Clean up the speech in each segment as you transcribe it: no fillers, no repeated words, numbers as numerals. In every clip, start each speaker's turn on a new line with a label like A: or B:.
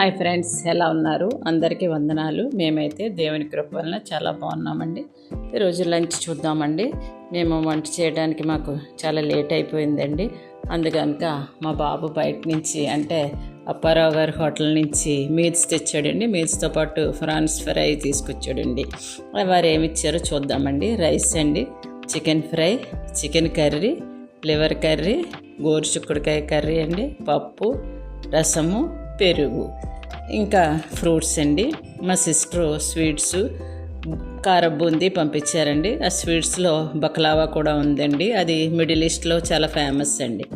A: Hi friends, ఎలా ఉన్నారు? అందరికీ వందనాలు. మేమైతే దేవుని కృప వలన చాలా బాగున్నామండి. ఈరోజు లంచ్ చూద్దామండి. మేము వంట చేయడానికి మాకు చాలా లేట్ అయిపోయిందండి. అందుకనుక మా బాబు బయట నుంచి అంటే అప్పారావు గారి హోటల్ నుంచి మీల్స్ తెచ్చాడండి. మీల్స్తో పాటు ఫ్రాన్స్ ఫ్రై తీసుకొచ్చాడండి. వారు ఏమి ఇచ్చారో చూద్దామండి. రైస్ అండి, chicken fry, chicken curry, liver curry, గోరుచిక్కుడుకాయ కర్రీ అండి, పప్పు, రసము, పెరుగు, ఇంకా ఫ్రూట్స్ అండి. మా సిస్టరు స్వీట్స్ కార బూందీ పంపించారండి. ఆ స్వీట్స్లో బక్లావా కూడా ఉందండి. అది మిడిల్ ఈస్ట్లో చాలా ఫేమస్ అండి.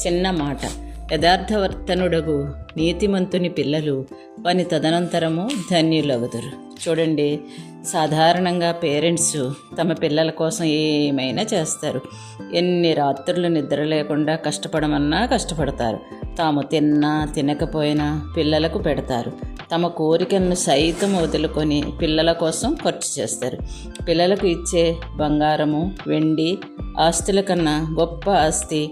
A: చిన్న మాట, యథార్థవర్తనుడగు నీతిమంతుని పిల్లలు వాని తదనంతరము ధన్యులగుదురు. చూడండి, సాధారణంగా పేరెంట్స్ తమ పిల్లల కోసం ఏమైనా చేస్తారు. ఎన్ని రాత్రులు నిద్ర లేకుండా కష్టపడమన్నా కష్టపడతారు. తాము తిన్నా తినకపోయినా పిల్లలకు పెడతారు. తమ కోరికలను సైతం వదులుకొని పిల్లల కోసం ఖర్చు చేస్తారు. పిల్లలకు ఇచ్చే బంగారము, వెండి ఆస్తుల కన్నా గొప్ప ఆస్తి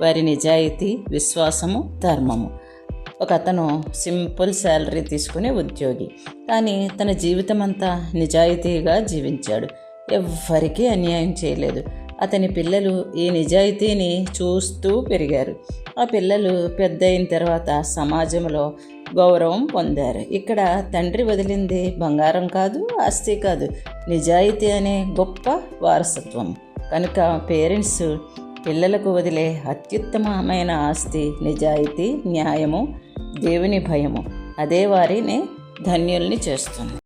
A: వారి నిజాయితీ, విశ్వాసము, ధర్మము. ఒక అతను సింపుల్ శాలరీ తీసుకునే ఉద్యోగి, కానీ తన జీవితం అంతా నిజాయితీగా జీవించాడు. ఎవ్వరికీ అన్యాయం చేయలేదు. అతని పిల్లలు ఈ నిజాయితీని చూస్తూ పెరిగారు. ఆ పిల్లలు పెద్ద అయిన తర్వాత సమాజంలో గౌరవం పొందారు. ఇక్కడ తండ్రి వదిలింది బంగారం కాదు, ఆస్తి కాదు, నిజాయితీ అనే గొప్ప వారసత్వం. కనుక పేరెంట్స్ పిల్లలకు వదిలే అత్యుత్తమమైన ఆస్తి నిజాయితీ, న్యాయము, దేవుని భయము. అదే వారిని ధన్యుల్ని చేస్తుంది.